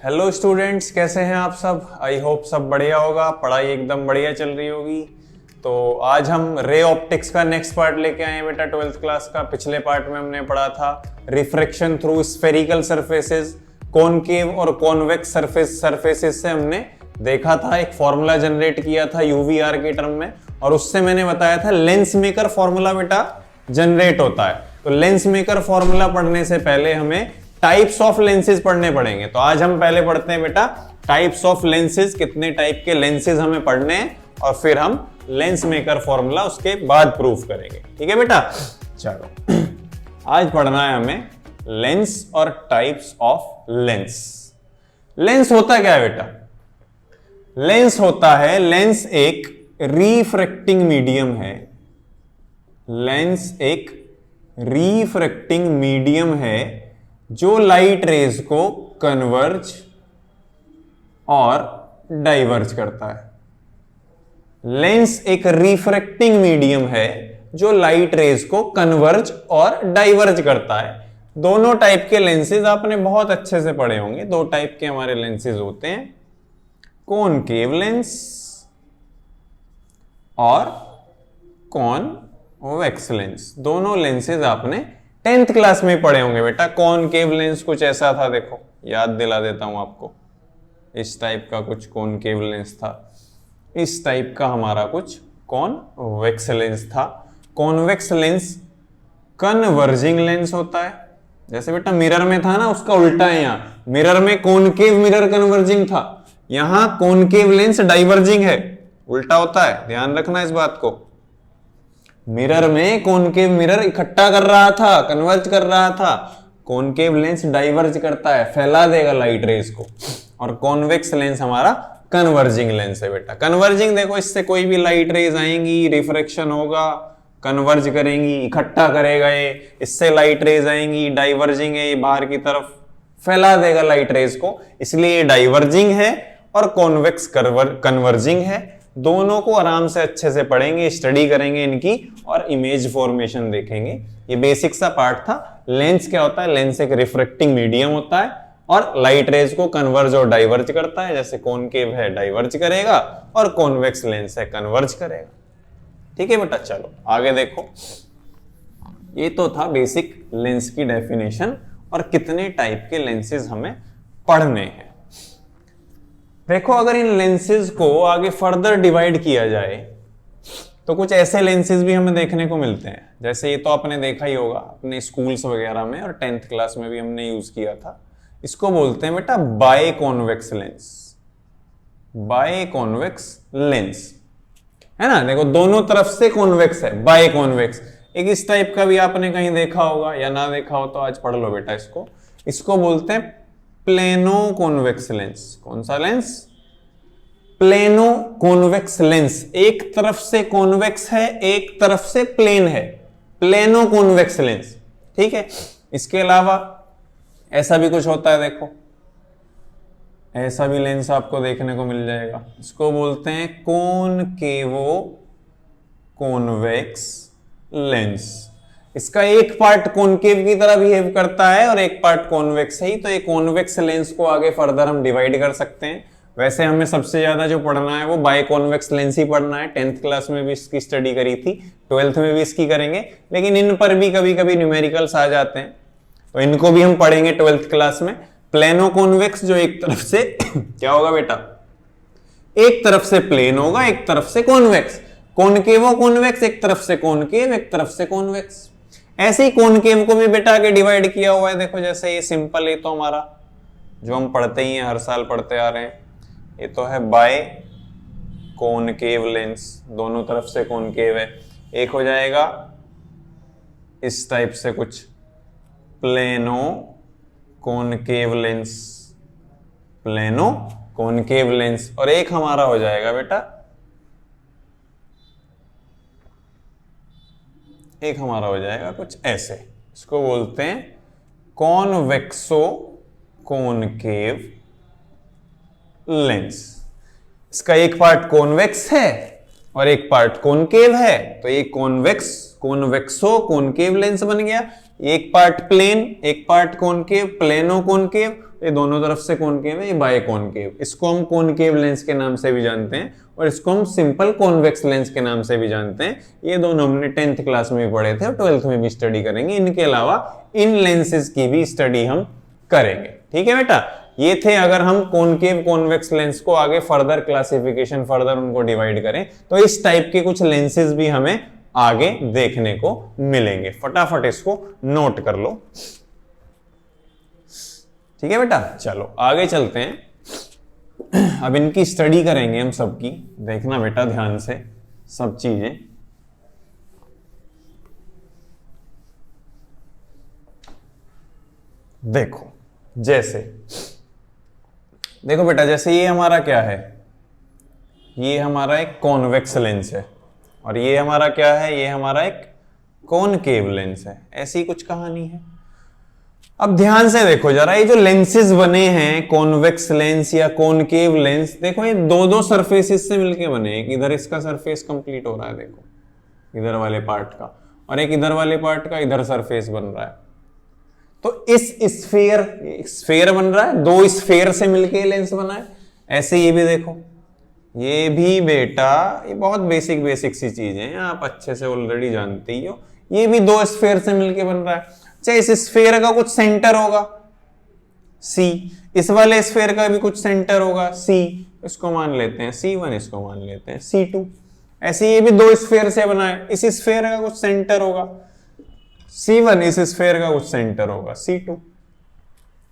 Hello students, कैसे हैं आप सब। आई होप सब बढ़िया होगा, पढ़ाई एकदम बढ़िया चल रही होगी। तो आज हम रे ऑप्टिक्स का नेक्स्ट पार्ट लेके आए हैं बेटा, 12th क्लास का। पिछले पार्ट में हमने पढ़ा था refraction through spherical surfaces, concave और कॉन्वेक्स सरफेसेस से हमने देखा था, एक फॉर्मूला जनरेट किया था यूवीआर के टर्म में, और उससे मैंने बताया था लेंस मेकर फॉर्मूला बेटा जनरेट होता है। तो लेंस मेकर फॉर्मूला पढ़ने से पहले हमें टाइप्स ऑफ लेंसेज पढ़ने पड़ेंगे। तो आज हम पहले पढ़ते हैं बेटा टाइप्स ऑफ लेंसेज, कितने टाइप के लेंसेज हमें पढ़ने हैं, और फिर हम लेंस मेकर फॉर्मूला उसके बाद प्रूफ करेंगे। ठीक है बेटा, चलो आज पढ़ना है हमें लेंस और टाइप्स ऑफ लेंस। लेंस होता क्या है बेटा? लेंस होता है, लेंस एक रिफ्रैक्टिंग मीडियम है। लेंस एक रिफ्रैक्टिंग मीडियम है जो लाइट रेज को कन्वर्ज और डाइवर्ज करता है। लेंस एक रिफ्रैक्टिंग मीडियम है जो लाइट रेज को कन्वर्ज और डाइवर्ज करता है। दोनों टाइप के लेंसेज आपने बहुत अच्छे से पढ़े होंगे। दो टाइप के हमारे लेंसेज होते हैं, कॉनकेव लेंस और कॉन्वेक्स लेंस। दोनों लेंसेज आपने 10th क्लास में पढ़े होंगे बेटा। कॉनकेव लेंस कुछ ऐसा था, देखो याद दिला देता हूं आपको। इस टाइप का कुछ कॉनकेव लेंस था, इस टाइप का हमारा कुछ कॉन्वेक्स लेंस था। कॉन्वेक्स लेंस कन्वर्जिंग लेंस होता है। जैसे बेटा मिरर में था ना, उसका उल्टा है। यहाँ मिरर में कॉनकेव मिरर कन्वर्जिंग था, यहां कॉनकेव लेंस डाइवर्जिंग है, उल्टा होता है। ध्यान रखना इस बात को। मिरर में कॉनकेव मिरर इकट्ठा कर रहा था, कन्वर्ज कर रहा था। कॉनकेव लेंस डाइवर्ज करता है, फैला देगा लाइट रेज को। और कॉन्वेक्स लेंस हमारा कन्वर्जिंग लेंस है बेटा। कन्वर्जिंग देखो, इससे कोई भी लाइट रेज आएंगी, रिफ्रैक्शन होगा, कन्वर्ज करेंगी, इकट्ठा करेगा ये, इससे लाइट रेज आएंगी। डाइवर्जिंग है, ये बाहर की तरफ फैला देगा लाइट रेज को, इसलिए ये डाइवर्जिंग है। और कॉन्वेक्स कन्वर्जिंग है। दोनों को आराम से अच्छे से पढ़ेंगे, स्टडी करेंगे इनकी, और इमेज फॉर्मेशन देखेंगे। ये बेसिक सा पार्ट था। लेंस क्या होता है? लेंस एक रिफ्रैक्टिंग मीडियम होता है और लाइट रेज को कन्वर्ज और डाइवर्ज करता है। जैसे कॉनकेव है, डाइवर्ज करेगा, और कॉन्वेक्स लेंस है, कन्वर्ज करेगा। ठीक है बेटा, चलो आगे देखो। ये तो था बेसिक लेंस की डेफिनेशन और कितने टाइप के लेंसेज हमें पढ़ने हैं। देखो, अगर इन लेंसेज को आगे फर्दर डिवाइड किया जाए तो कुछ ऐसे लेंसेज भी हमें देखने को मिलते हैं। जैसे ये तो आपने देखा ही होगा अपने स्कूल्स वगैरह में, और 10th क्लास में भी हमने यूज किया था। इसको बोलते हैं बेटा biconvex lens. Biconvex lens है ना। देखो दोनों तरफ से कॉन्वेक्स है, बाय कॉन्वेक्स। एक इस टाइप का भी आपने कहीं देखा होगा, या ना देखा हो तो आज पढ़ लो बेटा इसको। इसको बोलते हैं प्लेनो कॉन्वेक्स लेंस। कौन सा लेंस? Plano convex lens. एक तरफ से कॉन्वेक्स है, एक तरफ से प्लेन है, प्लेनो कॉन्वेक्स लेंस। ठीक है। इसके अलावा ऐसा भी कुछ होता है, देखो ऐसा भी लेंस आपको देखने को मिल जाएगा। इसको बोलते हैं कॉनकेवो कॉन्वेक्स लेंस। इसका एक पार्ट कॉनकेव की तरह बिहेव करता है और एक पार्ट कॉन्वेक्स है ही। तो ये कॉन्वेक्स लेंस को आगे फर्दर हम डिवाइड कर सकते हैं। वैसे हमें सबसे ज्यादा जो पढ़ना है वो बाय कॉन्वेक्स लेंस ही पढ़ना है। 10th क्लास में भी इसकी स्टडी करी थी, 12th में भी इसकी करेंगे, लेकिन इन पर भी कभी कभी न्यूमेरिकल्स आ जाते हैं, तो इनको भी हम पढ़ेंगे 12th क्लास में। प्लेनो कॉन्वेक्स जो एक तरफ से क्या होगा बेटा? एक तरफ से प्लेन होगा, एक तरफ से कॉन्वेक्स। कॉनकेवो कॉन्वेक्स, एक तरफ से कॉनकेव, एक तरफ से कॉन्वेक्स। ऐसे ही कॉनकेव को भी बेटा आगे डिवाइड किया हुआ है। देखो जैसे ये सिंपल, ये तो हमारा जो हम पढ़ते ही हैं, हर साल पढ़ते आ रहे हैं, ये तो है बाय कॉनकेव लेंस। दोनों तरफ से कॉनकेव है। एक हो जाएगा इस टाइप से कुछ plano concave lens, plano concave lens. और एक हमारा हो जाएगा बेटा, एक हमारा हो जाएगा कुछ ऐसे। इसको बोलते हैं कॉन्वेक्सो कॉनकेव लेंस। इसका एक पार्ट कॉन्वेक्स है और एक पार्ट कॉनकेव है, तो ये कॉन्वेक्सो कॉनकेव लेंस बन गया। एक पार्ट प्लेन, एक पार्ट कॉनकेव, प्लेनो कॉनकेव, ये दोनों तरफ से कॉनकेव है, ये बाय कॉनकेव। इसको हम कॉनकेव लेंस के नाम से भी जानते हैं और इसको हम सिंपल कॉन्वेक्स लेंस के नाम से भी जानते हैं। ये दोनों हमने 10th क्लास में भी पढ़े थे और 12th में भी स्टडी करेंगे। इनके अलावा इन लेंसेज की भी स्टडी हम करेंगे। ठीक है बेटा, ये थे अगर हम कॉनकेव कॉन्वेक्स लेंस को आगे फर्दर क्लासिफिकेशन, फर्दर उनको डिवाइड करें तो इस टाइप के कुछ लेंसेज भी हमें आगे देखने को मिलेंगे। फटाफट इसको नोट कर लो। ठीक है बेटा, चलो आगे चलते हैं। अब इनकी स्टडी करेंगे हम सबकी। देखना बेटा ध्यान से सब चीजें। देखो देखो बेटा, जैसे ये हमारा क्या है, ये हमारा एक कॉन्वेक्स लेंस है और ये हमारा क्या है, ये हमारा एक कॉनकेव लेंस है। ऐसी कुछ कहानी है। अब ध्यान से देखो जरा, ये जो लेंसेज बने हैं कॉन्वेक्स लेंस या कॉनकेव लेंस, देखो ये दो दो सरफेसेस से मिलके बने हैं। एक इधर इसका सरफेस कंप्लीट हो रहा है, देखो इधर वाले पार्ट का, और एक इधर वाले पार्ट का इधर सरफेस बन रहा है। तो इस स्फेयर बन रहा है, दो स्फेयर से मिलके लेंस बना है। ऐसे ये भी देखो, ये भी बेटा ये बहुत बेसिक सी चीज है, आप अच्छे से ऑलरेडी जानते ही हो। ये भी दो स्फेयर से मिलके बन रहा है। चाहे इस स्फेयर का कुछ सेंटर होगा C, इस वाले स्फेयर का भी कुछ सेंटर होगा C, इसको मान लेते हैं C1, इसको मान लेते हैं C2। ऐसे ये भी दो स्फेयर से बना है। इस स्फेयर का कुछ सेंटर होगा C1, इस स्फेयर का कुछ सेंटर होगा C2।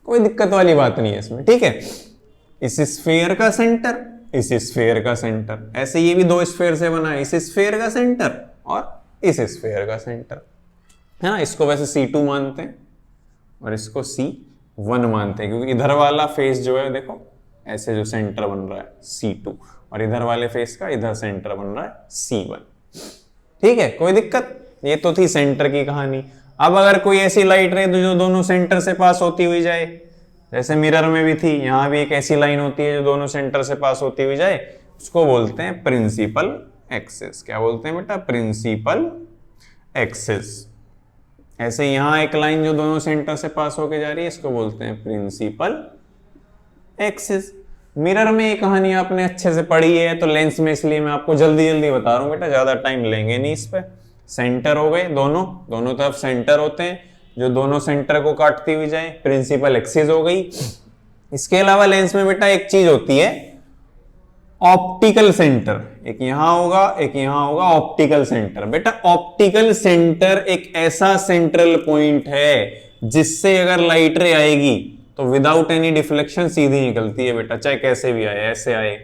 कोई दिक्कत वाली बात नहीं है इसमें। ठीक है, इस स्फेयर का सेंटर, इस स्फेयर का सेंटर। ऐसे ये भी दो स्फेयर से बना है, इस स्फेयर का सेंटर और इस स्फेयर का सेंटर, है ना। इसको वैसे C2 मानते हैं और इसको C1 मानते हैं, क्योंकि इधर वाला फेस जो है देखो ऐसे जो सेंटर बन रहा है C2 और इधर वाले फेस का इधर सेंटर बन रहा है C1। ठीक है, कोई दिक्कत। ये तो थी सेंटर की कहानी। अब अगर कोई ऐसी लाइट रहे तो जो दोनों सेंटर से पास होती हुई जाए, जैसे मिरर में भी थी, यहां भी एक ऐसी लाइन होती है जो दोनों सेंटर से पास होती हुई जाए, उसको बोलते हैं प्रिंसिपल एक्सिस। क्या बोलते हैं बेटा? Principal axis. ऐसे यहां एक लाइन जो दोनों सेंटर से पास होके जा रही है, इसको बोलते हैं प्रिंसिपल एक्सिस। मिरर में ये कहानी आपने अच्छे से पढ़ी है, तो लेंस में इसलिए मैं आपको जल्दी जल्दी बता रहा हूं बेटा, ज्यादा टाइम लेंगे नहीं इस पे। सेंटर हो गए, दोनों तरफ सेंटर होते हैं जो दोनों सेंटर को काटती हुई जाए, प्रिंसिपल एक्सिस हो गई। इसके अलावा लेंस में बेटा एक चीज होती है ऑप्टिकल सेंटर। एक यहां होगा, एक यहां होगा, ऑप्टिकल सेंटर। बेटा ऑप्टिकल सेंटर एक ऐसा सेंट्रल पॉइंट है जिससे अगर लाइट रे आएगी तो विदाउट एनी डिफ्लेक्शन सीधी निकलती है बेटा, चाहे कैसे भी आए, ऐसे आए,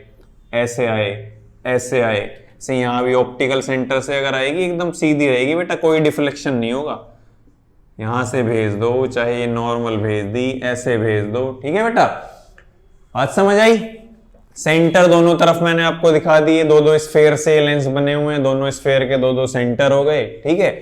ऐसे आए, ऐसे आए। से यहां भी ऑप्टिकल सेंटर से अगर आएगी एकदम सीधी रहेगी बेटा, कोई डिफ्लेक्शन नहीं होगा। यहां से भेज दो, चाहे ये नॉर्मल भेज दी, ऐसे भेज दो। ठीक है बेटा, बात समझ आई? सेंटर दोनों तरफ मैंने आपको दिखा दिए, दो दो स्फेयर से लेंस बने हुए हैं, दोनों स्फेयर के दो दो सेंटर हो गए। ठीक है,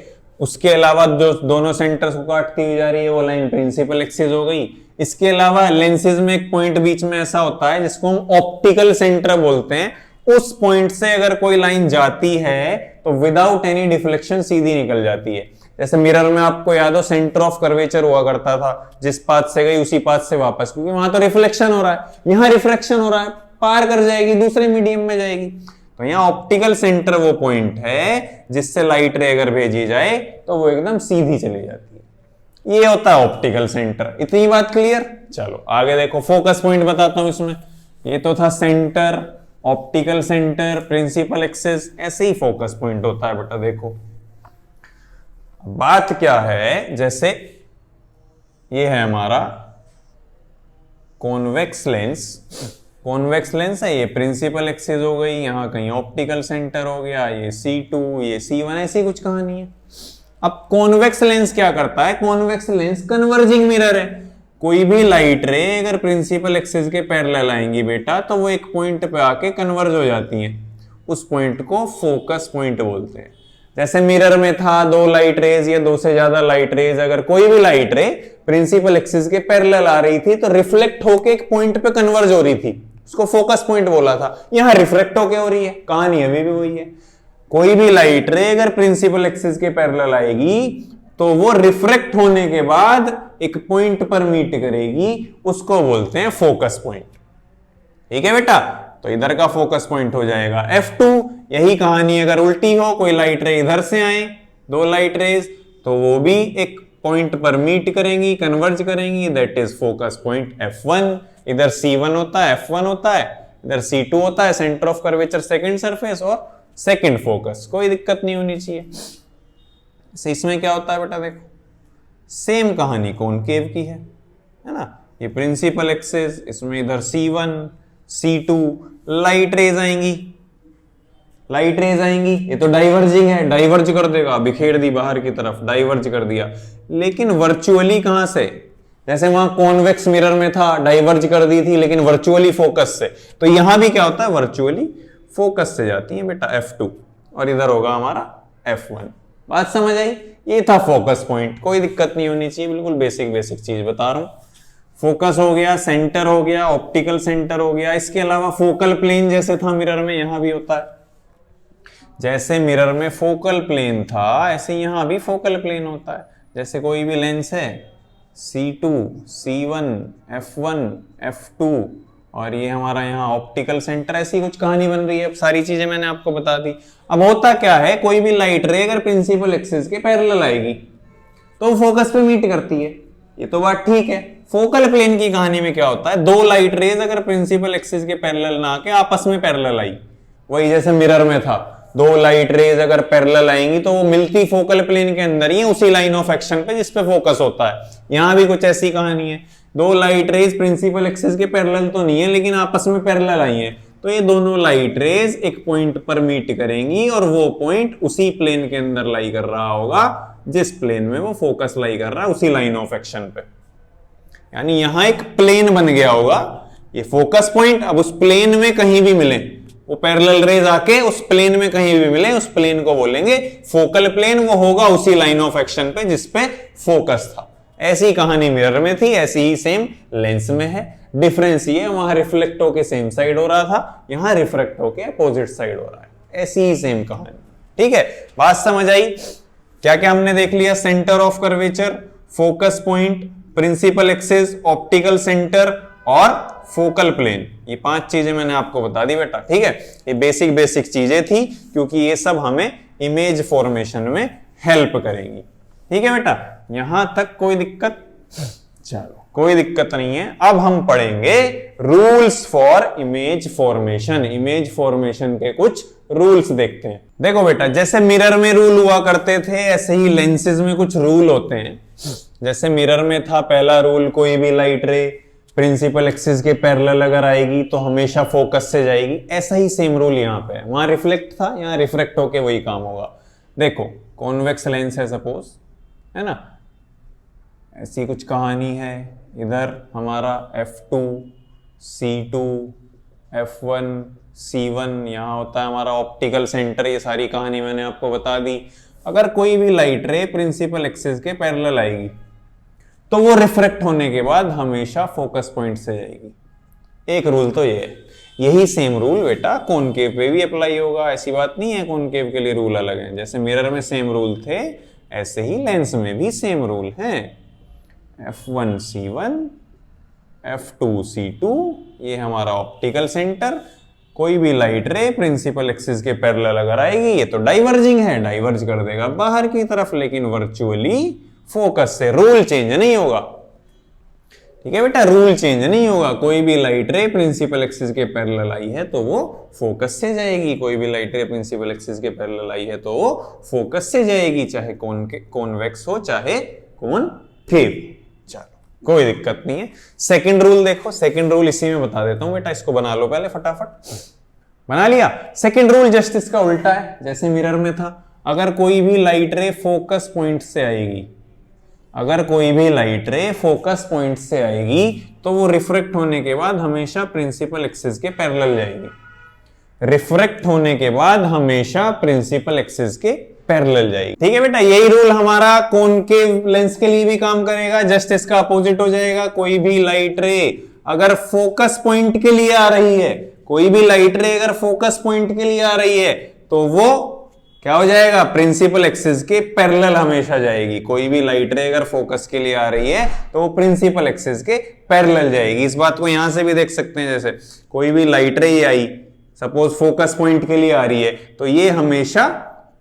उसके अलावा जो दोनों सेंटर्स को काटती हुई जा रही है वो लाइन प्रिंसिपल एक्सिस हो गई। इसके अलावा लेंसेज में एक पॉइंट बीच में ऐसा होता है जिसको हम ऑप्टिकल सेंटर बोलते हैं। उस पॉइंट से अगर कोई लाइन जाती है तो विदाउट एनी डिफ्लेक्शन सीधी निकल जाती है। जैसे मिरर में आपको याद हो सेंटर ऑफ कर्वेचर हुआ करता था, जिस पाथ से गई उसी पाथ से वापस, क्योंकि वहां तो रिफ्लेक्शन हो रहा है, यहां रिफ्लेक्शन हो रहा है, पार कर जाएगी, दूसरे मीडियम में जाएगी। तो यहाँ ऑप्टिकल सेंटर वो पॉइंट है जिससे लाइट रे अगर भेजी जाए तो वो एकदम सीधी चली जाती है। ये होता है ऑप्टिकल सेंटर। इतनी बात क्लियर? चलो आगे देखो, फोकस पॉइंट बताता हूं इसमें। ये तो था centre, optical centre, principal axis, ऐसे ही फोकस पॉइंट होता है बेटा। देखो बात क्या है, जैसे ये है हमारा कॉन्वेक्स लेंस, कॉन्वेक्स लेंस है, ये प्रिंसिपल एक्सिस हो गई, यहां कहीं ऑप्टिकल सेंटर हो गया, ये C2, ये C1, ऐसी कुछ कहानी है। अब कॉन्वेक्स लेंस क्या करता है? कॉन्वेक्स लेंस कन्वर्जिंग मिरर है। कोई भी लाइट रे अगर प्रिंसिपल एक्सिस के पैरेलल आएंगी बेटा तो वो एक पॉइंट पे आके कन्वर्ज हो जाती हैं। उस पॉइंट को फोकस पॉइंट बोलते हैं। जैसे मिरर में था दो लाइट रेज या दो से ज्यादा लाइट रेज, अगर कोई भी लाइट रे प्रिंसिपल एक्सिस के पैरेलल आ रही थी तो रिफ्लेक्ट होके एक पॉइंट पे कन्वर्ज हो रही थी, उसको फोकस पॉइंट बोला था। यहां रिफ्लेक्ट होके हो रही है, कहानी अभी भी वही है। कोई भी लाइट रे अगर प्रिंसिपल एक्सिस के पैरेलल आएगी तो वो रिफ्रेक्ट होने के बाद एक पॉइंट पर मीट करेगी, उसको बोलते हैं फोकस पॉइंट। ठीक है बेटा, तो इधर का फोकस पॉइंट हो जाएगा F2। यही कहानी अगर उल्टी हो, कोई लाइट रे इधर से आए, दो लाइट रेज, तो वो भी एक पॉइंट पर मीट करेंगी, कन्वर्ज करेंगी, that is focus point F1। इधर C1 होता है, F1 होता है, इधर C2 होता है, centre of curvature second surface और सेकंड फोकस। कोई दिक्कत नहीं होनी चाहिए। इसमें क्या होता है बेटा, देखो सेम कहानी कॉनकेव की है ना। ये प्रिंसिपल एक्सिस, इसमें इधर C1 C2 लाइट रेज आएंगी, लाइट रेज आएंगी, ये तो डाइवर्जिंग है, डाइवर्ज कर देगा, बिखेर दी बाहर की तरफ, डाइवर्ज कर दिया। लेकिन वर्चुअली कहां से, जैसे वहां कॉन्वेक्स मिरर में था डाइवर्ज कर दी थी, लेकिन वर्चुअली फोकस से, तो यहां भी क्या होता है, वर्चुअली फोकस से जाती है बेटा F2, और इधर होगा हमारा F1। बात समझ आई? ये था फोकस पॉइंट, कोई दिक्कत नहीं होनी चाहिए, बिल्कुल बेसिक बेसिक चीज बता रहा हूं। फोकस हो गया, सेंटर हो गया, ऑप्टिकल सेंटर हो गया। इसके अलावा फोकल प्लेन जैसे था मिरर में, यहां भी होता है। जैसे मिरर में फोकल प्लेन था, ऐसे यहां भी फोकल प्लेन होता है। जैसे कोई भी लेंस है, C2 C1 F1 F2, और ये हमारा यहाँ ऑप्टिकल सेंटर, ऐसी कुछ कहानी बन रही है। अब सारी चीजें मैंने आपको बता दी। अब होता क्या है, कोई भी लाइट रे अगर प्रिंसिपल एक्सिस के पैरेलल आएगी तो फोकस पे मीट करती है, ये तो बात ठीक है। फोकल प्लेन की कहानी में क्या होता है, दो लाइट रेज अगर प्रिंसिपल एक्सिस के पैरेलल ना आके आपस में पैरेलल आई, वही जैसे मिरर में था, दो लाइट रेज अगर पैरेलल आएंगी तो वो मिलती फोकल प्लेन के अंदर ही है, उसी लाइन ऑफ एक्शन पे जिसपे फोकस होता है। यहां भी कुछ ऐसी कहानी है, दो लाइट रेज प्रिंसिपल एक्सिस के पैरेलल तो नहीं है, लेकिन आपस में पैरेलल आई हैं, तो ये दोनों लाइट रेज एक पॉइंट पर मीट करेंगी, और वो पॉइंट उसी प्लेन के अंदर लाई कर रहा होगा जिस प्लेन में वो फोकस लाई कर रहा है, उसी लाइन ऑफ एक्शन पे। यानी यहां एक प्लेन बन गया होगा, ये फोकस पॉइंट अब उस प्लेन में कहीं भी मिले, वो पैरेलल रेज आके उस प्लेन में कहीं भी मिले, उस प्लेन को बोलेंगे फोकल प्लेन, वो होगा उसी लाइन ऑफ एक्शन पे जिसपे फोकस था। ऐसी कहानी मिरर में थी, ऐसी ही सेम लेंस में है। डिफरेंस ये, वहां रिफ्लेक्ट होके सेम साइड हो रहा था, यहां रिफ्रेक्ट होके अपोजिट साइड हो रहा है। ऐसी ही सेम कहानी, ठीक है। बात समझ आई? क्या क्या हमने देख लिया, centre of curvature, focus point, principal axis, optical centre और फोकल प्लेन। ये 5 चीजें मैंने आपको बता दी बेटा, ठीक है। ये बेसिक बेसिक चीजें थी, क्योंकि ये सब हमें इमेज फॉर्मेशन में हेल्प करेंगी, ठीक है बेटा। यहां तक कोई दिक्कत? चलो कोई दिक्कत नहीं है। अब हम पढ़ेंगे rules for image formation. Image formation के कुछ रूल्स देखते हैं। देखो बेटा, जैसे मिरर में रूल हुआ करते थे, ऐसे ही लेंसेज में कुछ रूल होते हैं। जैसे मिरर में था पहला रूल, कोई भी लाइट रे प्रिंसिपल एक्सिस के पैरेलल अगर आएगी तो हमेशा फोकस से जाएगी। ऐसा ही सेम रूल यहाँ पे है। वहां रिफ्लेक्ट था, यहाँ रिफ्रेक्ट होके वही काम होगा। देखो कॉन्वेक्स लेंस है सपोज, है ना, ऐसी कुछ कहानी है। इधर हमारा F2 C2 F1 C1, यहाँ होता है हमारा ऑप्टिकल सेंटर। ये सारी कहानी मैंने आपको बता दी। अगर कोई भी लाइट रे प्रिंसिपल एक्सिस के पैरेलल आएगी तो वो रिफ्रेक्ट होने के बाद हमेशा फोकस पॉइंट से जाएगी। एक रूल तो ये है। यही सेम रूल बेटा कॉनकेव पे भी अप्लाई होगा। ऐसी बात नहीं है कॉनकेव के लिए रूल अलग हैं। जैसे मिरर में सेम रूल थे, ऐसे ही लेंस में भी सेम रूल हैं। F1 C1 F2 C2, ये हमारा ऑप्टिकल सेंटर। कोई भी लाइट रे प्रिंसिपल एक्सिस के पैरेलल अगर आएगी, ये तो डाइवर्जिंग है, डाइवर्ज कर देगा बाहर की तरफ, लेकिन वर्चुअली फोकस से। रूल चेंज नहीं होगा, ठीक है बेटा, रूल चेंज नहीं होगा। कोई भी लाइट रे प्रिंसिपल एक्सिस के पैरेलल आई है तो वो फोकस से जाएगी। कोई भी लाइट रे प्रिंसिपल एक्सिस के पैरेलल आई है तो वो फोकस से जाएगी, चाहे कॉन्वेक्स हो चाहे कॉनकेव। चलो कोई दिक्कत नहीं है। सेकंड रूल देखो, सेकंड रूल इसी में बता देता हूं बेटा, इसको बना लो पहले फटाफट। बना लिया? सेकंड रूल जस्ट इसका उल्टा है। जैसे मिरर में था, अगर कोई भी लाइट रे फोकस पॉइंट से आएगी, अगर कोई भी लाइट रे फोकस पॉइंट से आएगी तो वो रिफ्रेक्ट होने के बाद हमेशा प्रिंसिपल एक्सिस के पैरेलल जाएगी। रिफ्रेक्ट होने के बाद हमेशा प्रिंसिपल एक्सिस के पैरेलल जाएगी, ठीक है बेटा। यही रूल हमारा कॉनकेव लेंस के लिए भी काम करेगा, जस्ट इसका अपोजिट हो जाएगा। कोई भी लाइट रे अगर फोकस पॉइंट के लिए आ रही है, कोई भी लाइट रे अगर फोकस पॉइंट के लिए आ रही है तो वो क्या हो जाएगा, प्रिंसिपल एक्सिस के पैरेलल हमेशा जाएगी। कोई भी लाइट रे अगर फोकस के लिए आ रही है तो वो प्रिंसिपल एक्सिस के पैरेलल जाएगी। इस बात को यहां से भी देख सकते हैं, जैसे कोई भी लाइट रे आई, सपोज फोकस पॉइंट के लिए आ रही है, तो ये हमेशा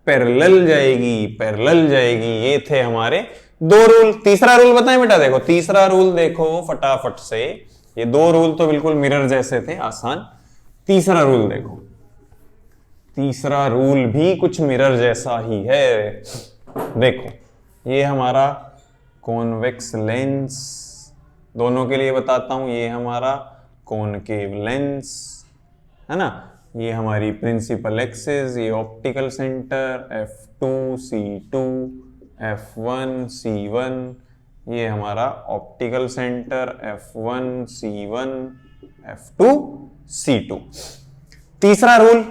पैरेलल जाएगी, पैरेलल जाएगी। ये थे हमारे दो रूल। तीसरा रूल बताएं बेटा, देखो तीसरा रूल देखो फटाफट से। ये दो रूल तो बिल्कुल मिरर जैसे थे, आसान। तीसरा रूल देखो, तीसरा रूल भी कुछ मिरर जैसा ही है। देखो ये हमारा कॉन्वेक्स लेंस, दोनों के लिए बताता हूं, ये हमारा कॉनकेव लेंस है ना, ये हमारी प्रिंसिपल एक्सिस, ये optical centre F2 C2 F1 C1, ये हमारा optical centre F1 C1 F2 C2। तीसरा रूल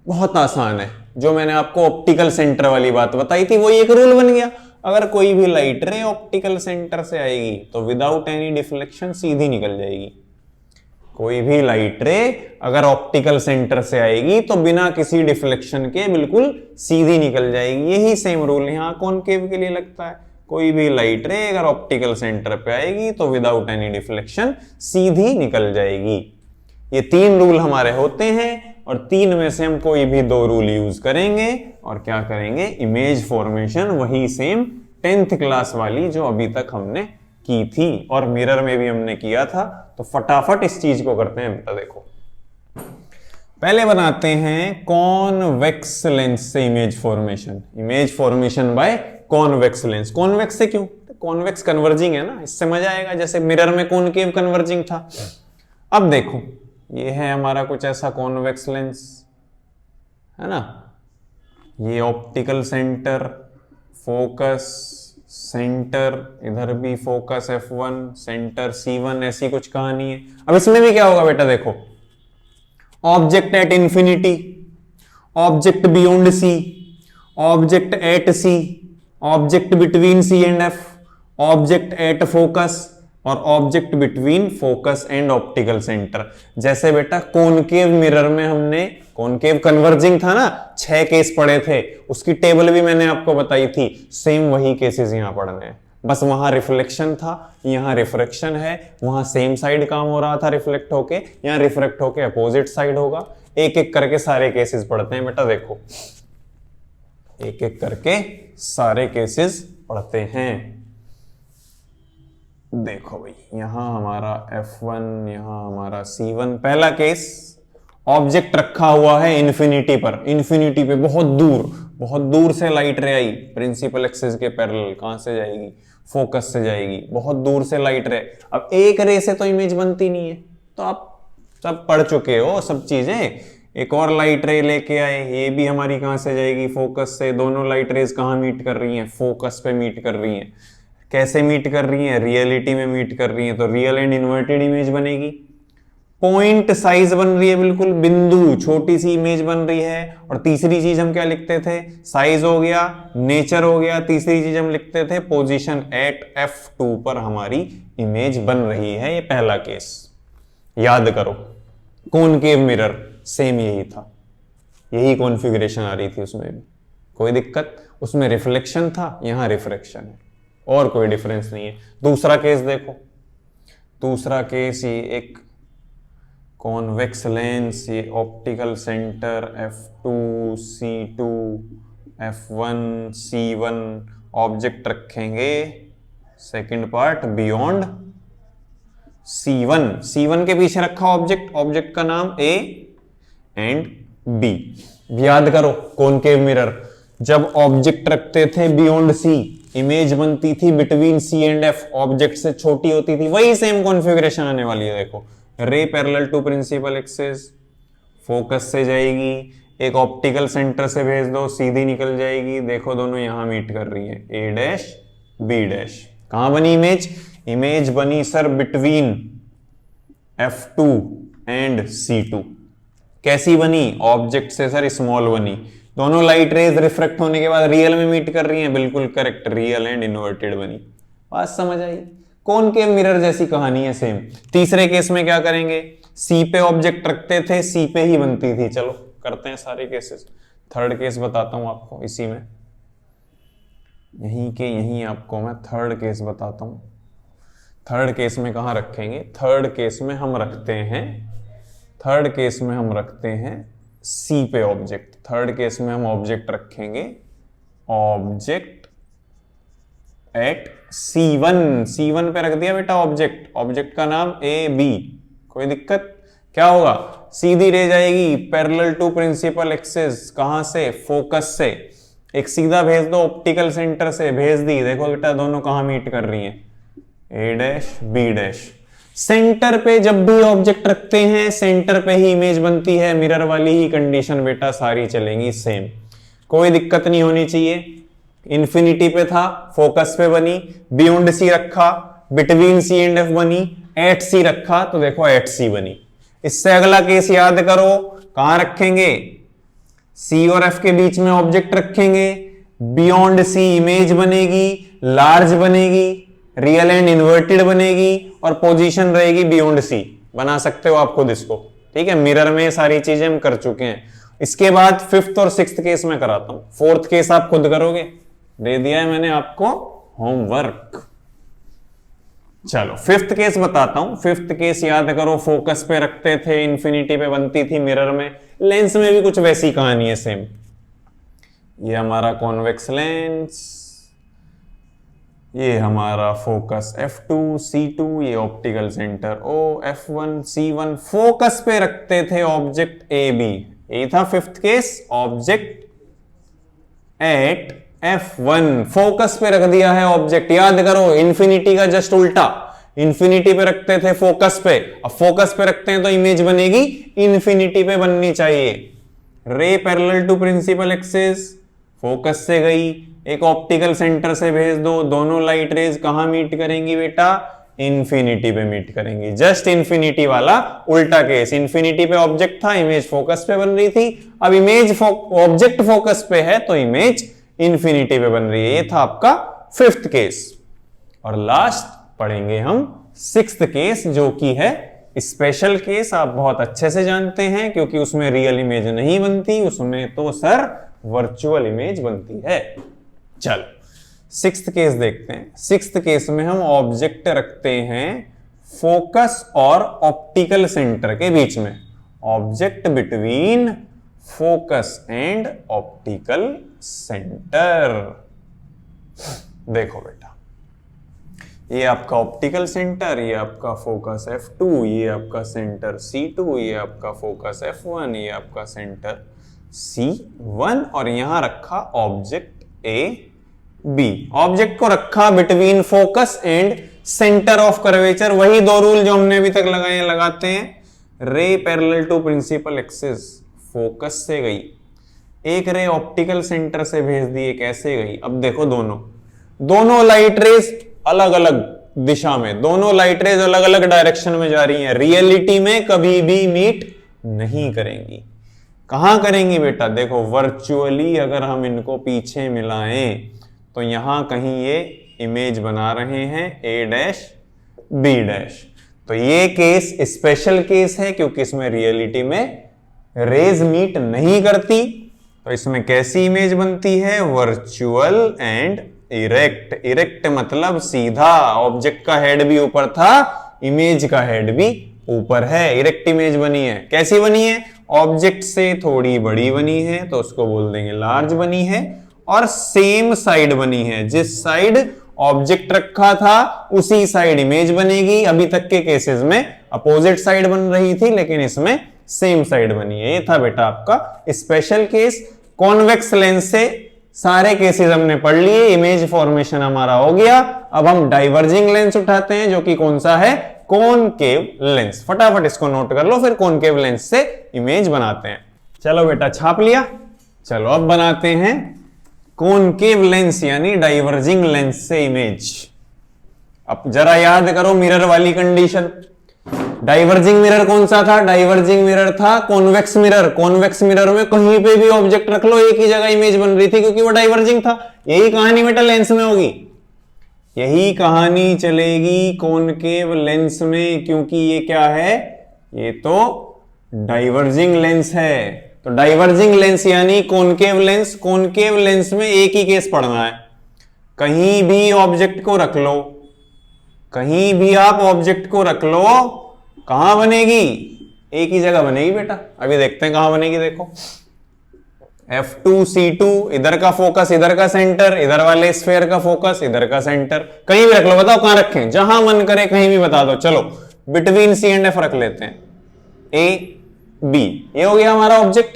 बहुत आसान है, जो मैंने आपको ऑप्टिकल सेंटर वाली बात बताई थी वो एक रूल बन गया। अगर कोई भी लाइट रे ऑप्टिकल सेंटर से आएगी तो विदाउट एनी डिफ्लेक्शन सीधी निकल जाएगी। कोई भी लाइट रे अगर ऑप्टिकल सेंटर से आएगी तो बिना किसी डिफ्लेक्शन के बिल्कुल सीधी निकल जाएगी। यही सेम रूल यहां कॉनकेव के लिए लगता है। कोई भी लाइट रे अगर ऑप्टिकल सेंटर पे आएगी तो विदाउट एनी डिफ्लेक्शन सीधी निकल जाएगी। ये तीन रूल हमारे होते हैं और तीन में से हम कोई भी दो रूल यूज करेंगे और क्या करेंगे, इमेज फॉर्मेशन वही सेम 10th क्लास वाली जो अभी तक हमने की थी और मिरर में भी हमने किया था। तो फटाफट इस चीज को करते हैं बेटा। देखो पहले बनाते हैं कॉन्वेक्स लेंस से image formation. Image formation by convex lens. Convex से क्यों, कॉन्वेक्स कन्वर्जिंग है ना, इससे मजा आएगा, जैसे मिरर में कॉनकेव कन्वर्जिंग था। अब देखो ये है हमारा कुछ ऐसा कॉन्वेक्स लेंस है ना, ये ऑप्टिकल सेंटर, फोकस सेंटर, इधर भी फोकस F1, सेंटर C1, ऐसी कुछ कहानी है। अब इसमें भी क्या होगा बेटा, देखो object at infinity, object beyond C, object at C, object between C and F, object at focus और object between focus and optical centre. जैसे बेटा कॉनकेव मिरर में हमने कॉनकेव कन्वर्जिंग था ना, 6 केस पढ़े थे, उसकी टेबल भी मैंने आपको बताई थी। सेम वही केसेस यहां पढ़ने हैं, बस वहां रिफ्लेक्शन था, यहां रिफ्रैक्शन है। वहां सेम साइड काम हो रहा था रिफ्लेक्ट होके, यहां रिफ्लेक्ट होके अपोजिट साइड होगा। एक एक करके सारे केसेस पढ़ते हैं बेटा। देखो एक एक करके सारे केसेस पढ़ते हैं। देखो भाई यहां हमारा F1, यहां हमारा C1। पहला केस, ऑब्जेक्ट रखा हुआ है इन्फिनिटी पर, इन्फिनिटी पे बहुत दूर से लाइट रे आई, प्रिंसिपल एक्सिस के पैरेलल। कहां से जाएगी, फोकस से जाएगी, बहुत दूर से लाइट रे। अब एक रे से तो इमेज बनती नहीं है, तो आप सब पढ़ चुके हो सब चीजें। एक और लाइट रे लेके आए, ये भी हमारी कहां से जाएगी, फोकस से। दोनों लाइट रेज कहां मीट कर रही हैं, फोकस पे मीट कर रही हैं। कैसे मीट कर रही हैं, रियलिटी में मीट कर रही हैं, तो रियल एंड इन्वर्टेड इमेज बनेगी। पॉइंट साइज बन रही है, बिल्कुल बिंदु छोटी सी इमेज बन रही है। और तीसरी चीज हम क्या लिखते थे, साइज हो गया, नेचर हो गया। तीसरी चीज हम लिखते थे पोजीशन एट F2 पर हमारी इमेज बन रही है। ये पहला केस याद करो। कॉनकेव मिरर सेम यही था, यही कॉन्फ़िगरेशन आ रही थी उसमें भी, कोई दिक्कत। उसमें रिफ्लेक्शन था, यहां रिफ्रैक्शन है, और कोई डिफरेंस नहीं है। दूसरा केस देखो, दूसरा केस ये एक कॉन्वेक्स लेंस, ये optical centre F2 C2 F1 C1, object रखेंगे second part beyond C1। C1 के पीछे रखा ऑब्जेक्ट, ऑब्जेक्ट का नाम A एंड B। याद करो कॉनकेव मिरर जब ऑब्जेक्ट रखते थे बियॉन्ड C, इमेज बनती थी between C and F, object से छोटी होती थी। वही सेम कॉन्फ़िगरेशन आने वाली है। देखो ray parallel to principal axis, focus से जाएगी, एक ऑप्टिकल सेंटर से भेज दो, सीधी निकल जाएगी। देखो दोनों यहां मीट कर रही है, A डैश B डैश। कहां बनी इमेज, इमेज बनी sir between F2 and C2। कैसी बनी, ऑब्जेक्ट से सर स्मॉल बनी। दोनों लाइट रेज रिफ्रेक्ट होने के बाद रियल में मीट कर रही हैं, बिल्कुल करेक्ट, रियल एंड इन्वर्टेड बनी। बात समझ आई। कॉनकेव मिरर जैसी कहानी है सेम। तीसरे केस में क्या करेंगे, सी पे ऑब्जेक्ट रखते थे, सी पे ही बनती थी। चलो करते हैं सारे केसेस। थर्ड केस बताता हूं आपको इसी में, यहीं के यहीं आपको मैं थर्ड केस बताता हूं। थर्ड केस में कहां रखेंगे, थर्ड केस में हम रखते हैं, थर्ड केस में हम रखते हैं सी पे ऑब्जेक्ट। थर्ड केस में हम ऑब्जेक्ट रखेंगे, ऑब्जेक्ट एट C1, C1 पे रख दिया बेटा ऑब्जेक्ट, ऑब्जेक्ट का नाम ए बी, कोई दिक्कत? क्या होगा, सीधी रह जाएगी पैरेलल टू प्रिंसिपल एक्सिस, कहां से, फोकस से। एक सीधा भेज दो ऑप्टिकल सेंटर से, भेज दी, देखो बेटा दोनों कहां मीट कर रही हैं, ए डैश बी डैश। सेंटर पे जब भी ऑब्जेक्ट रखते हैं सेंटर पे ही इमेज बनती है, मिरर वाली ही कंडीशन बेटा सारी चलेंगी सेम, कोई दिक्कत नहीं होनी चाहिए। इन्फिनिटी पे था, फोकस पे बनी, बियॉन्ड सी रखा, बिटवीन सी एंड एफ बनी, एट सी रखा तो देखो एट सी बनी। इससे अगला केस याद करो, कहां रखेंगे, सी और एफ के बीच में ऑब्जेक्ट रखेंगे, बियॉन्ड सी इमेज बनेगी, लार्ज बनेगी, रियल एंड इन्वर्टेड बनेगी और पोजीशन रहेगी बियॉन्ड सी। बना सकते हो आप खुद इसको, ठीक है, मिरर में सारी चीजें हम कर चुके हैं। इसके बाद फिफ्थ और सिक्स्थ केस में कराता हूं, फोर्थ केस आप खुद करोगे, दे दिया है मैंने आपको होमवर्क। चलो फिफ्थ केस बताता हूं। फिफ्थ केस याद करो, फोकस पे रखते थे, इन्फिनिटी पे बनती थी मिरर में, लेंस में भी कुछ वैसी कहानी है सेम। ये हमारा कॉन्वेक्स लेंस, ये हमारा फोकस F2 C2, ये optical centre O F1 C1, focus पे रखते थे ऑब्जेक्ट AB, ये था fifth case, object at F1, focus पे रख दिया है ऑब्जेक्ट, याद करो इन्फिनिटी का जस्ट उल्टा, इन्फिनिटी पे रखते थे फोकस पे, अब फोकस पे रखते हैं तो इमेज बनेगी इन्फिनिटी पे बननी चाहिए। Ray parallel to principal axis, focus से गई, एक ऑप्टिकल सेंटर से भेज दो, दोनों लाइट रेज कहां मीट करेंगी बेटा, इन्फिनिटी पे मीट करेंगी, जस्ट इन्फिनिटी वाला उल्टा केस। इन्फिनिटी पे ऑब्जेक्ट था, इमेज फोकस पे बन रही थी, अब इमेज ऑब्जेक्ट फोकस पे है तो इमेज इन्फिनिटी पे बन रही है। ये था आपका फिफ्थ केस। और लास्ट पढ़ेंगे हम सिक्स्थ केस, जो कि है स्पेशल केस। आप बहुत अच्छे से जानते हैं क्योंकि उसमें रियल इमेज नहीं बनती, उसमें तो सर वर्चुअल इमेज बनती है। चलो सिक्स्थ केस देखते हैं। सिक्स्थ केस में हम ऑब्जेक्ट रखते हैं फोकस और ऑप्टिकल सेंटर के बीच में, object between focus and optical centre. देखो बेटा, ये आपका ऑप्टिकल सेंटर, ये आपका फोकस F2, ये आपका सेंटर C2, ये आपका फोकस F1, ये आपका सेंटर C1 और यहां रखा ऑब्जेक्ट AB। ऑब्जेक्ट को रखा between focus and centre of curvature, वही दो रूल जो हमने अभी तक लगाए लगाते हैं। Ray parallel to principal axis, focus से गई, एक रे ऑप्टिकल सेंटर से भेज दी, एक ऐसे गई। अब देखो दोनों लाइट रेज अलग अलग दिशा में, दोनों लाइट रेज अलग अलग डायरेक्शन में जा रही हैं, रियलिटी में कभी भी मीट नहीं करेंगी। कहां करेंगी बेटा, देखो वर्चुअली अगर हम इनको पीछे मिलाएं तो यहां कहीं ये इमेज बना रहे हैं A डैश B डैश। तो ये केस स्पेशल केस है क्योंकि इसमें रियलिटी में रेज मीट नहीं करती, तो इसमें कैसी इमेज बनती है, वर्चुअल एंड इरेक्ट। इरेक्ट मतलब सीधा, ऑब्जेक्ट का हेड भी ऊपर था, इमेज का हेड भी ऊपर है, इरेक्ट इमेज बनी है। कैसी बनी है, ऑब्जेक्ट से थोड़ी बड़ी बनी है तो उसको बोल देंगे लार्ज बनी है, और सेम साइड बनी है, जिस साइड ऑब्जेक्ट रखा था उसी साइड इमेज बनेगी। अभी तक के केसेस में अपोजिट साइड बन रही थी, लेकिन इसमें सेम साइड बनी है। ये था बेटा आपका स्पेशल केस। कॉन्वेक्स लेंस से सारे केसेस हमने पढ़ लिए, इमेज फॉर्मेशन हमारा हो गया। अब हम डाइवर्जिंग लेंस उठाते हैं, जो कि कौन सा है, कॉनकेव लेंस। फटाफट इसको नोट कर लो, फिर कॉनकेव लेंस से इमेज बनाते हैं। चलो बेटा छाप लिया। चलो अब बनाते हैं कॉनकेव लेंस यानी डाइवर्जिंग लेंस से इमेज। अब जरा याद करो मिरर वाली कंडीशन। डाइवर्जिंग मिरर कौन सा था, डाइवर्जिंग मिरर था कॉन्वेक्स मिरर। कॉन्वेक्स मिरर में कहीं पे भी ऑब्जेक्ट रख लो एक ही जगह इमेज बन रही थी क्योंकि वो डाइवर्जिंग था। यही कहानी बेटा लेंस में होगी, यही कहानी चलेगी कॉनकेव लेंस में, क्योंकि ये क्या है, ये तो डाइवर्जिंग लेंस है। तो डाइवर्जिंग लेंस यानी कॉनकेव लेंस, कॉनकेव लेंस में एक ही केस पढ़ना है, कहीं भी ऑब्जेक्ट को रख लो, कहीं भी आप ऑब्जेक्ट को रख लो, कहां बनेगी, एक ही जगह बनेगी बेटा। अभी देखते हैं कहां बनेगी, देखो F2C2, इधर का फोकस इधर का सेंटर, इधर वाले स्फेयर का फोकस इधर का सेंटर, कहीं भी रख लो, बताओ कहां रखें, जहां मन करे कहीं भी बता दो। चलो बिटवीन C एंड F रख लेते हैं, A B, ये हो गया हमारा ऑब्जेक्ट।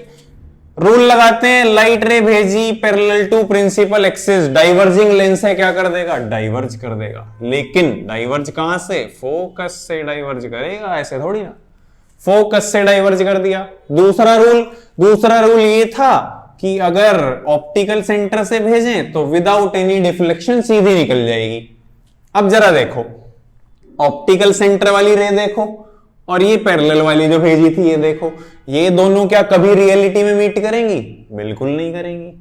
रूल लगाते हैं, लाइट रे भेजी parallel to principal axis, diverging lens है, क्या कर देगा, डाइवर्ज कर देगा। लेकिन डाइवर्ज कहां से, फोकस से डाइवर्ज करेगा, ऐसे थोड़ी ना, फोकस से डाइवर्ज कर दिया। दूसरा रूल ये था कि अगर ऑप्टिकल सेंटर से भेजें तो विदाउट एनी डिफ्लेक्शन सीधी निकल जाएगी। अब जरा देखो, ऑप्टिकल सेंटर वाली रे देखो और ये पैरेलल वाली जो भेजी थी ये देखो, ये दोनों क्या कभी रियलिटी में मीट करेंगी, बिल्कुल नहीं करेंगी,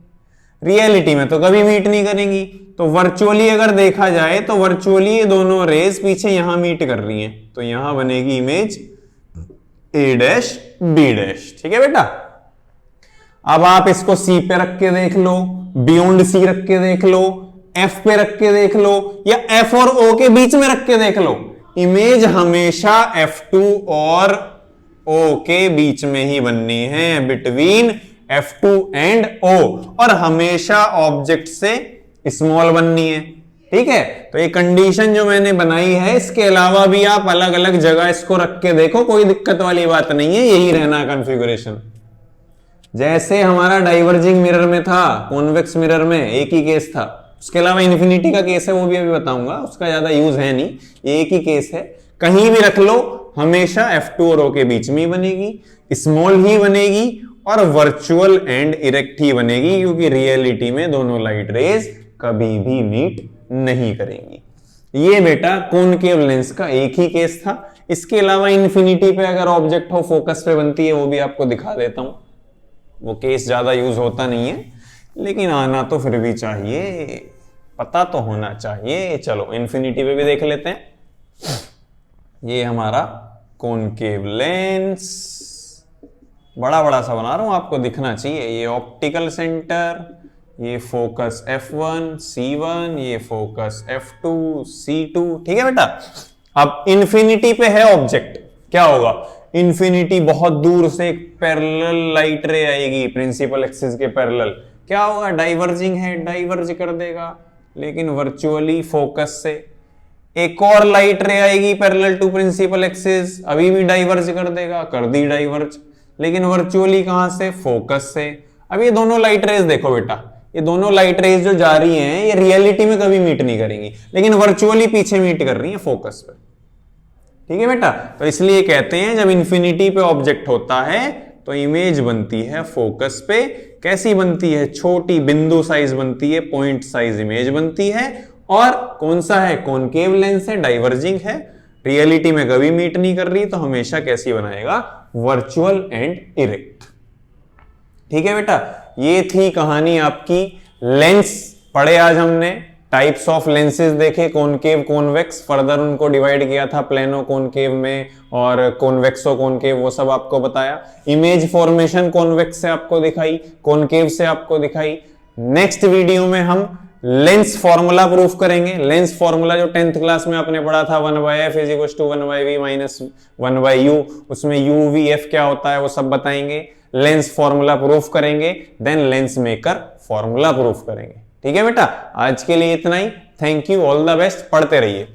रियलिटी में तो कभी मीट नहीं करेंगी। तो वर्चुअली अगर देखा जाए तो वर्चुअली ये दोनों रेज पीछे यहां मीट कर रही हैं, तो यहां बनेगी image A dash B dash, ठीक है बेटा। अब आप इसको C पे रख के देख लो, बियॉन्ड C रख के देख लो, F पे रख के देख लो, या F और O के बीच में रख के देख लो, इमेज हमेशा F2 और O के बीच में ही बननी है, बिटवीन F2 एंड O, और हमेशा ऑब्जेक्ट से स्मॉल बननी है, ठीक है। तो ये कंडीशन जो मैंने बनाई है, इसके अलावा भी आप अलग अलग जगह इसको रख के देखो, कोई दिक्कत वाली बात नहीं है, यही रहना कॉन्फ़िगरेशन। जैसे हमारा डाइवर्जिंग मिरर में था, कॉन्वेक्स मिरर में एक ही केस था, उसके अलावा इन्फिनिटी का केस है, वो भी अभी बताऊंगा, उसका ज्यादा यूज है नहीं, ये एक ही केस है। कहीं भी रख लो हमेशा F2 और O के बीच में ही बनेगी, स्मॉल ही बनेगी और वर्चुअल एंड इरेक्ट ही बनेगी, क्योंकि रियलिटी में दोनों लाइट रेज कभी भी मीट नहीं करेंगी। ये बेटा कॉनकेव लेंस का एक ही केस था। इसके अलावा इन्फिनिटी पे अगर ऑब्जेक्ट हो फोकस पे बनती है, वो भी आपको दिखा देता हूं, वो केस ज्यादा यूज होता नहीं है, लेकिन आना तो फिर भी चाहिए, पता तो होना चाहिए। चलो इन्फिनिटी पे भी देख लेते हैं। ये हमारा कॉनकेव लेंस, बड़ा बड़ा सा बना रहा हूं, आपको दिखना चाहिए। ये ऑप्टिकल सेंटर, ये फोकस F1 C1, ये फोकस F2 C2, ठीक है बेटा। अब इन्फिनिटी पे है ऑब्जेक्ट, क्या होगा, इन्फिनिटी बहुत दूर से एक पैरेलल लाइट रे आएगी प्रिंसिपल एक्सिस के पैरेलल, क्या होगा, डाइवर्जिंग है, डाइवर्ज कर देगा, लेकिन वर्चुअली फोकस से। एक और लाइट रे आएगी पैरेलल टू प्रिंसिपल एक्सिस, अभी भी डाइवर्ज कर देगा, कर दी डाइवर्ज, लेकिन वर्चुअली कहां से, फोकस से। अब ये दोनों लाइट रेज देखो बेटा, ये दोनों लाइट रेज जो जा रही हैं, ये रियलिटी में कभी मीट नहीं करेंगी, लेकिन वर्चुअली पीछे मीट कर रही हैं फोकस पे, ठीक है बेटा। तो इसलिए कहते हैं जब इन्फिनिटी पे ऑब्जेक्ट होता है तो इमेज बनती है फोकस पे। कैसी बनती है, छोटी बिंदु साइज बनती है, पॉइंट साइज इमेज बनती है, और कौन सा है, कॉनकेव लेंस है, डाइवर्जिंग है, रियलिटी में कभी मीट नहीं कर रही, तो हमेशा कैसी बनाएगा, वर्चुअल एंड इरेक्ट, ठीक है बेटा। ये थी कहानी आपकी, लेंस पढ़े आज हमने, टाइप्स ऑफ लेंसेज देखे, कॉनकेव कॉन्वेक्स, फर्दर उनको डिवाइड किया था प्लेनो कॉनकेव में और कॉन्वेक्सो कॉनकेव, वो सब आपको बताया। इमेज फॉर्मेशन कॉन्वेक्स से आपको दिखाई, कॉनकेव से आपको दिखाई। नेक्स्ट वीडियो में हम लेंस फॉर्मूला प्रूफ करेंगे। लेंस फॉर्मूला जो 10th क्लास में आपने पढ़ा था, 1/f = 1/v - 1/u, उसमें u v f क्या होता है वो सब बताएंगे। लेंस फॉर्मूला प्रूफ करेंगे, then lens maker formula proof करेंगे, ठीक है बेटा। आज के लिए इतना ही, thank you, all the best, पढ़ते रहिए।